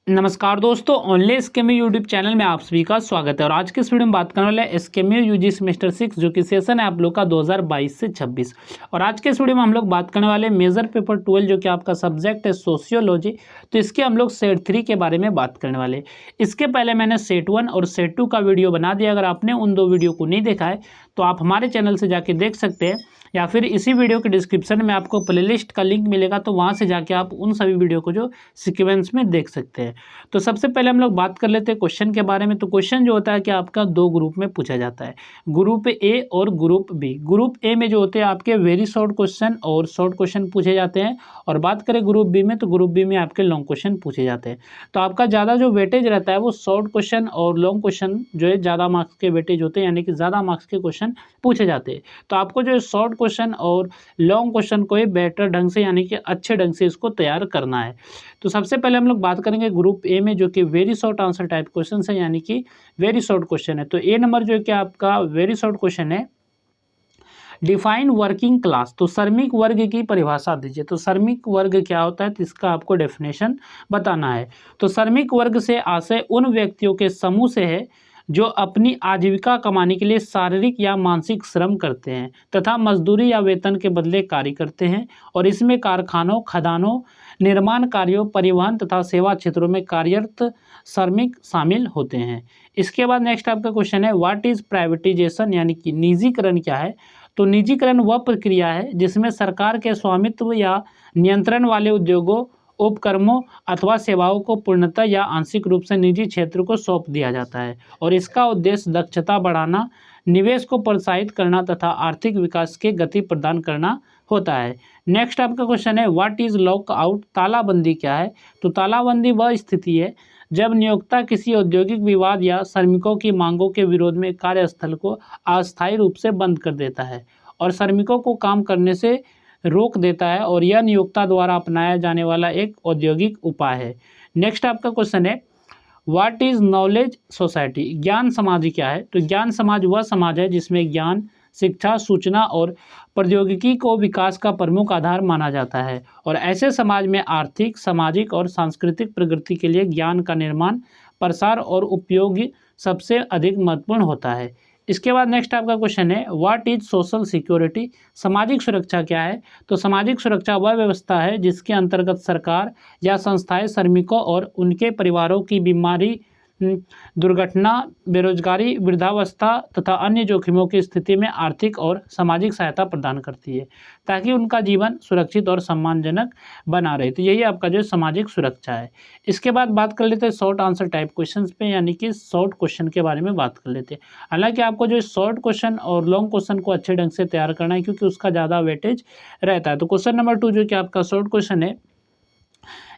नमस्कार दोस्तों, online एसकेएमयू YouTube channel में आप सभी का स्वागत है। और आज के इस वीडियो में बात करने वाले हैं एसकेएमयू यूजी सेमेस्टर 6 जो कि सेशन है आप लोग का 2022 से 26। और आज के इस वीडियो में हम लोग बात करने वाले हैं मेजर पेपर 12 जो कि आपका सब्जेक्ट है सोशियोलॉजी। तो इसके हम लोग सेट 3 के बारे में बात करने वाले हैं। इसके पहले मैंने सेट 1 और सेट 2 का वीडियो बना दिया। अगर आपने उन दो वीडियो को नहीं देखा है तो आप हमारे चैनल से जाके देख सकते हैं, या फिर इसी वीडियो के डिस्क्रिप्शन में आपको प्लेलिस्ट का लिंक मिलेगा, तो वहाँ से जाके आप उन सभी वीडियो को जो सीक्वेंस में देख सकते हैं। तो सबसे पहले हम लोग बात कर लेते हैं क्वेश्चन के बारे में। तो क्वेश्चन जो होता है कि आपका दो ग्रुप में पूछा जाता है, ग्रुप ए और ग्रुप बी। ग्रुप ए में जो होते हैं आपके वेरी शॉर्ट क्वेश्चन और शॉर्ट क्वेश्चन पूछे जाते हैं, और बात करें ग्रुप बी में तो ग्रुप बी में आपके लॉन्ग क्वेश्चन पूछे जाते हैं। तो आपका ज़्यादा जो वेटेज रहता है वो शॉर्ट क्वेश्चन और लॉन्ग क्वेश्चन जो है ज़्यादा मार्क्स के वेटेज होते हैं, यानी कि ज़्यादा मार्क्स के क्वेश्चन पूछे जाते हैं। तो आपको जो शॉर्ट क्वेश्चन और लॉन्ग क्वेश्चन को ही बेटर ढंग से यानी कि अच्छे ढंग से इसको तैयार करना है। तो सबसे पहले हम लोग बात करेंगे ग्रुप ए में, जो कि very short answer type question है, यानी कि वेरी शॉर्ट क्वेश्चन है। तो ए नंबर जो कि आपका वेरी शॉर्ट क्वेश्चन है, डिफाइन वर्किंग क्लास। तो श्रमिक वर्ग की परिभाषा दीजिए। तो श्रमिक वर्ग क्या होता है, तो इसका आपको डेफिनेशन बताना है। तो श्रमिक वर्ग से आशय उन व्यक्तियों के समूह से है जो अपनी आजीविका कमाने के लिए शारीरिक या मानसिक श्रम करते हैं तथा मजदूरी या वेतन के बदले कार्य करते हैं, और इसमें कारखानों, खदानों, निर्माण कार्यों, परिवहन तथा सेवा क्षेत्रों में कार्यरत श्रमिक शामिल होते हैं। इसके बाद नेक्स्ट आपका क्वेश्चन है, व्हाट इज प्राइवेटाइजेशन, यानी कि निजीकरण क्या है। तो निजीकरण वह प्रक्रिया है जिसमें सरकार के स्वामित्व या नियंत्रण वाले उद्योगों, उपक्रमों अथवा सेवाओं को पूर्णतः या आंशिक रूप से निजी क्षेत्र को सौंप दिया जाता है, और इसका उद्देश्य दक्षता बढ़ाना, निवेश को प्रोत्साहित करना तथा आर्थिक विकास के गति प्रदान करना होता है। नेक्स्ट आपका क्वेश्चन है, व्हाट इज लॉक आउट, तालाबंदी क्या है। तो तालाबंदी वह स्थिति है जब नियोक्ता किसी औद्योगिक विवाद या श्रमिकों की मांगों के विरोध में कार्यस्थल को अस्थायी रूप से बंद कर देता है और श्रमिकों को काम करने से रोक देता है, और यह नियोक्ता द्वारा अपनाया जाने वाला एक औद्योगिक उपाय है। नेक्स्ट आपका क्वेश्चन है, व्हाट इज नॉलेज सोसाइटी, ज्ञान समाज क्या है। तो ज्ञान समाज वह समाज है जिसमें ज्ञान, शिक्षा, सूचना और प्रौद्योगिकी को विकास का प्रमुख आधार माना जाता है, और ऐसे समाज में आर्थिक, सामाजिक और सांस्कृतिक प्रगति के लिए ज्ञान का निर्माण, प्रसार और उपयोग सबसे अधिक महत्वपूर्ण होता है। इसके बाद नेक्स्ट आपका क्वेश्चन है, व्हाट इज सोशल सिक्योरिटी, सामाजिक सुरक्षा क्या है। तो सामाजिक सुरक्षा वह व्यवस्था है जिसके अंतर्गत सरकार या संस्थाएं श्रमिकों और उनके परिवारों की बीमारी, दुर्घटना, बेरोजगारी, वृद्धावस्था तथा अन्य जोखिमों की स्थिति में आर्थिक और सामाजिक सहायता प्रदान करती है ताकि उनका जीवन सुरक्षित और सम्मानजनक बना रहे। तो यही आपका जो सामाजिक सुरक्षा है। इसके बाद बात कर लेते हैं शॉर्ट आंसर टाइप क्वेश्चंस पे, यानी कि शॉर्ट क्वेश्चन के बारे में बात कर लेते हैं। हालांकि आपको जो शॉर्ट क्वेश्चन और लॉन्ग क्वेश्चन को अच्छे ढंग से तैयार करना है क्योंकि उसका ज़्यादा वेटेज रहता है। तो क्वेश्चन नंबर 2 जो कि आपका शॉर्ट क्वेश्चन है,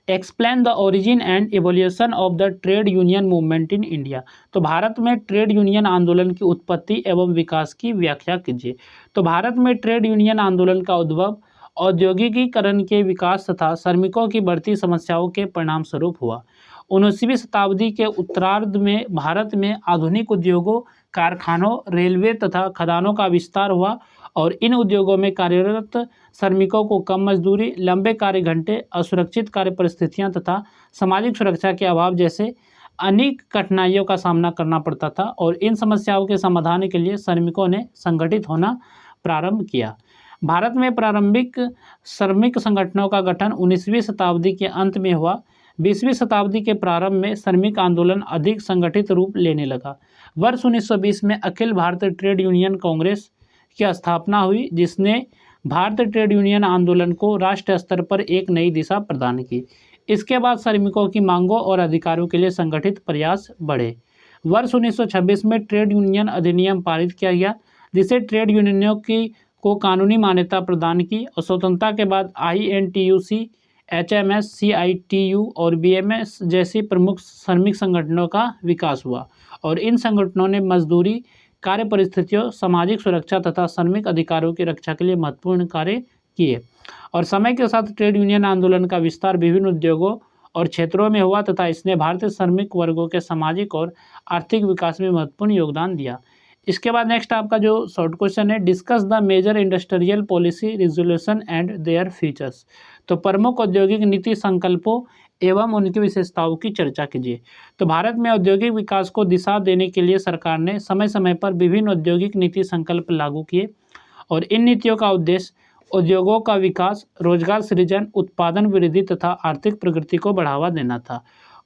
explain the origin and evolution of the trade union movement in India. तो भारत में ट्रेड यूनियन आंदोलन की उत्पत्ति एवं विकास की व्याख्या कीजिए। तो भारत में ट्रेड यूनियन आंदोलन का उद्भव औद्योगिकीकरण के विकास तथा श्रमिकों की बढ़ती समस्याओं के परिणाम स्वरूप हुआ। 19वीं शताब्दी के उत्तरार्ध में भारत में आधुनिक उद्योगों, कारखानों, रेलवे तथा खदानों का विस्तार हुआ, और इन उद्योगों में कार्यरत श्रमिकों को कम मजदूरी, लंबे कार्य घंटे, असुरक्षित कार्य परिस्थितियां तथा सामाजिक सुरक्षा के अभाव जैसे अनेक कठिनाइयों का सामना करना पड़ता था, और इन समस्याओं के समाधान के लिए श्रमिकों ने संगठित होना प्रारंभ किया। भारत में प्रारंभिक श्रमिक संगठनों का गठन 19वीं शताब्दी के अंत में हुआ। 20वीं शताब्दी के प्रारंभ में श्रमिक आंदोलन अधिक संगठित रूप लेने लगा। वर्ष 1920 में अखिल भारतीय ट्रेड यूनियन कांग्रेस की स्थापना हुई, जिसने भारतीय ट्रेड यूनियन आंदोलन को राष्ट्रीय स्तर पर एक नई दिशा प्रदान की। इसके बाद श्रमिकों की मांगों और अधिकारों के लिए संगठित प्रयास बढ़े। वर्ष 1926 में ट्रेड यूनियन अधिनियम पारित किया गया, जिसे ट्रेड यूनियनों की को कानूनी मान्यता प्रदान की, और स्वतंत्रता के बाद INTUC, HMS, CITU और BMS जैसी प्रमुख श्रमिक संगठनों का विकास हुआ, और इन संगठनों ने मजदूरी, कार्य परिस्थितियों, सामाजिक सुरक्षा तथा श्रमिक अधिकारों की रक्षा के लिए महत्वपूर्ण कार्य किए। और समय के साथ ट्रेड यूनियन आंदोलन का विस्तार विभिन्न उद्योगों और क्षेत्रों में हुआ तथा इसने भारतीय श्रमिक वर्गों के सामाजिक और आर्थिक विकास में महत्वपूर्ण योगदान दिया। इसके बाद नेक्स्ट आपका जो शॉर्ट क्वेश्चन है, discuss the major industrial policy resolution and their features. तो प्रमुख औद्योगिक नीति संकल्पों एवं उनकी विशेषताओं की चर्चा कीजिए। तो भारत में औद्योगिक विकास को दिशा देने के लिए सरकार ने समय समय पर विभिन्न औद्योगिक नीति संकल्प लागू किए और इन नीतियों का उद्देश्य उद्योगों का विकास, रोजगार सृजन, उत्पादन वृद्धि तथा आर्थिक प्रगति को बढ़ावा देना था।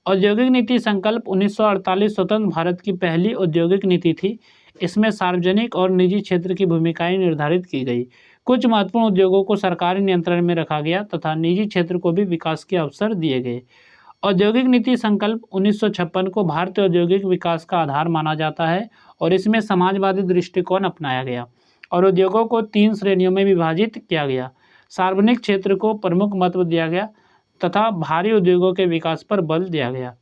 औद्योगिक नीति संकल्प 1948 स्वतंत्र भारत की पहली औद्योगिक नीति थी। इसमें सार्वजनिक और निजी क्षेत्र की भूमिकाएं निर्धारित की गई। कुछ महत्वपूर्ण उद्योगों को सरकारी नियंत्रण में रखा गया तथा निजी क्षेत्र को भी विकास के अवसर दिए गए। औद्योगिक नीति संकल्प 1956 को भारतीय औद्योगिक विकास का आधार माना जाता है और इसमें समाजवादी दृष्टिकोण अपनाया गया और उद्योगों को 3 श्रेणियों में विभाजित किया गया। सार्वजनिक क्षेत्र को प्रमुख महत्व दिया गया तथा भारी उद्योगों के विकास पर बल दिया गया।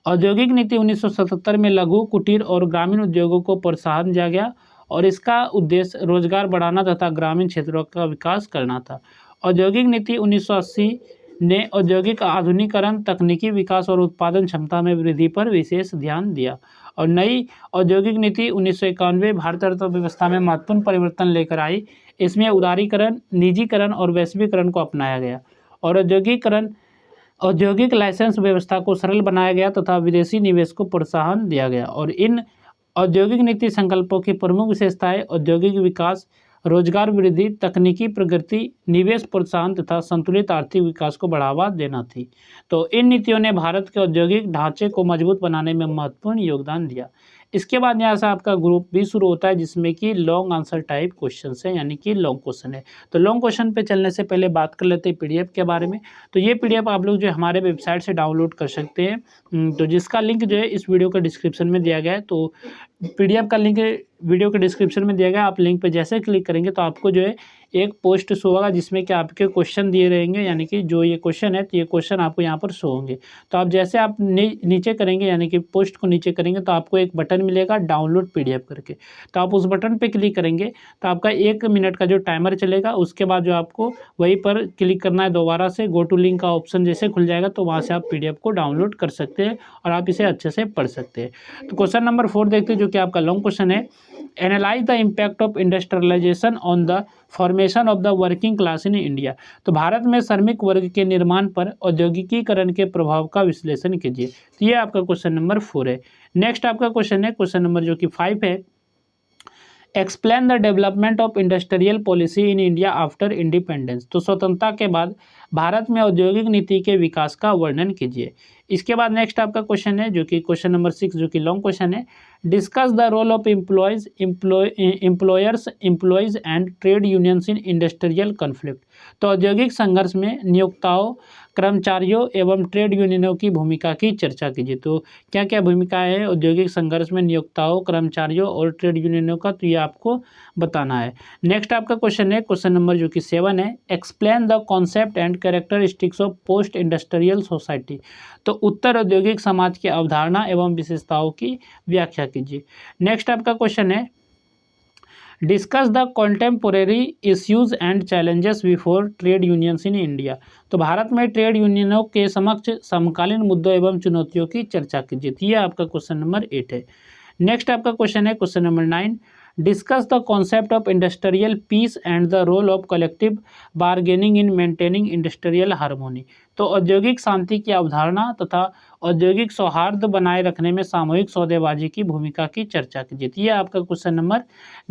औद्योगिक नीति 1977 में लघु, कुटीर और ग्रामीण उद्योगों को प्रोत्साहन दिया गया और इसका उद्देश्य रोजगार बढ़ाना तथा ग्रामीण क्षेत्रों का विकास करना था। औद्योगिक नीति 1980 ने औद्योगिक आधुनिकीकरण, तकनीकी विकास और उत्पादन क्षमता में वृद्धि पर विशेष ध्यान दिया और नई औद्योगिक नीति 1991 भारतीय अर्थव्यवस्था में महत्वपूर्ण परिवर्तन लेकर आई। इसमें उदारीकरण, निजीकरण और वैश्वीकरण को अपनाया गया और औद्योगिक लाइसेंस व्यवस्था को सरल बनाया गया तथा विदेशी निवेश को प्रोत्साहन दिया गया। और इन औद्योगिक नीति संकल्पों की प्रमुख विशेषताएं औद्योगिक विकास, रोजगार वृद्धि, तकनीकी प्रगति, निवेश प्रोत्साहन तथा संतुलित आर्थिक विकास को बढ़ावा देना थी। तो इन नीतियों ने भारत के औद्योगिक ढांचे को मजबूत बनाने में महत्वपूर्ण योगदान दिया। इसके बाद यहाँ से आपका ग्रुप भी शुरू होता है जिसमें कि लॉन्ग आंसर टाइप क्वेश्चन है, यानी कि लॉन्ग क्वेश्चन है। तो लॉन्ग क्वेश्चन पे चलने से पहले बात कर लेते हैं पीडीएफ के बारे में। तो ये पीडीएफ आप लोग जो हमारे वेबसाइट से डाउनलोड कर सकते हैं, तो जिसका लिंक जो है इस वीडियो के डिस्क्रिप्शन में दिया गया है। तो पीडीएफ का लिंक वीडियो के डिस्क्रिप्शन में दिया गया। आप लिंक पर जैसे क्लिक करेंगे तो आपको जो है एक पोस्ट शो होगा जिसमें कि आपके क्वेश्चन दिए रहेंगे, यानी कि जो ये क्वेश्चन है तो ये क्वेश्चन आपको यहाँ पर शो होंगे। तो आप जैसे आप नीचे करेंगे, यानी कि पोस्ट को नीचे करेंगे तो आपको एक बटन मिलेगा डाउनलोड पीडीएफ करके। तो आप उस बटन पे क्लिक करेंगे तो आपका 1 मिनट का जो टाइमर चलेगा, उसके बाद जो आपको वहीं पर क्लिक करना है दोबारा से, गो टू लिंक का ऑप्शन जैसे खुल जाएगा तो वहाँ से आप पीडीएफ को डाउनलोड कर सकते हैं और आप इसे अच्छे से पढ़ सकते हैं। तो क्वेश्चन नंबर 4 देखते हैं जो कि आपका लॉन्ग क्वेश्चन है। Analyse the impact of industrialisation on the formation of the working class in India. तो भारत में श्रमिक वर्ग के निर्माण पर औद्योगिकीकरण के प्रभाव का विश्लेषण कीजिए। तो ये आपका क्वेश्चन नंबर 4 है। नेक्स्ट आपका क्वेश्चन है क्वेश्चन नंबर जो कि 5 है। Explain the development of industrial policy in India after independence. तो स्वतंत्रता के बाद भारत में औद्योगिक नीति के विकास का वर्णन कीजिए। इसके बाद नेक्स्ट आपका क्वेश्चन है जो कि क्वेश्चन नंबर 6 जो कि लॉन्ग क्वेश्चन है। Discuss the role of employees and trade unions in industrial conflict. तो औद्योगिक संघर्ष में नियोक्ताओं, कर्मचारियों एवं ट्रेड यूनियनों की भूमिका की चर्चा कीजिए। तो क्या क्या भूमिकाएं हैं औद्योगिक संघर्ष में नियोक्ताओं, कर्मचारियों और ट्रेड यूनियनों का, तो ये आपको बताना है। नेक्स्ट आपका क्वेश्चन है क्वेश्चन नंबर जो कि 7 है। Explain the concept and characteristics of post industrial society. तो उत्तर औद्योगिक समाज की अवधारणा एवं विशेषताओं की व्याख्या कीजिए। नेक्स्ट आपका क्वेश्चन है discuss the contemporary issues and challenges before trade unions in India. तो भारत में ट्रेड यूनियनों के समक्ष समकालीन मुद्दों एवं चुनौतियों की चर्चा कीजिए। ये आपका क्वेश्चन नंबर 8 है। नेक्स्ट आपका क्वेश्चन है question number 9। Discuss the concept of industrial peace and the role of collective bargaining in maintaining industrial harmony. तो औद्योगिक शांति की अवधारणा तथा औद्योगिक सौहार्द बनाए रखने में सामूहिक सौदेबाजी की भूमिका की चर्चा कीजिए। ये आपका क्वेश्चन नंबर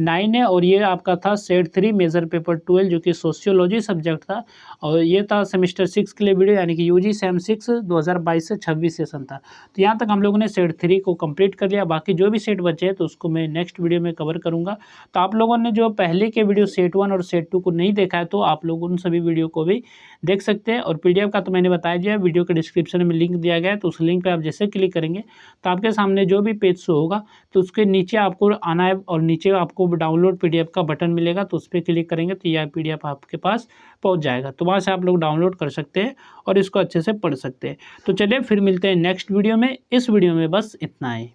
9 है और ये आपका था सेट 3 मेजर पेपर 12 जो कि सोशियोलॉजी सब्जेक्ट था और ये था सेमेस्टर 6 के लिए वीडियो, यानी कि यूजी सेम 6 2022 से 26 सेशन था। तो यहाँ तक हम लोगों ने सेट 3 को कंप्लीट कर लिया। बाकी जो भी सेट बचे हैं तो उसको मैं नेक्स्ट वीडियो में कवर करूँगा। तो आप लोगों ने जो पहले के वीडियो सेट 1 और सेट 2 को नहीं देखा है तो आप लोग उन सभी वीडियो को भी देख सकते हैं। और पीडीएफ का तो मैंने बताया दिया, वीडियो के डिस्क्रिप्शन में लिंक दिया गया है, तो उस लिंक पे आप जैसे क्लिक करेंगे तो आपके सामने जो भी पेज शो होगा तो उसके नीचे आपको आना है और नीचे आपको डाउनलोड पीडीएफ का बटन मिलेगा, तो उस पर क्लिक करेंगे तो यह पीडीएफ आपके पास पहुंच जाएगा। तो वहाँ से आप लोग डाउनलोड कर सकते हैं और इसको अच्छे से पढ़ सकते हैं। तो चलिए फिर मिलते हैं नेक्स्ट वीडियो में। इस वीडियो में बस इतना ही।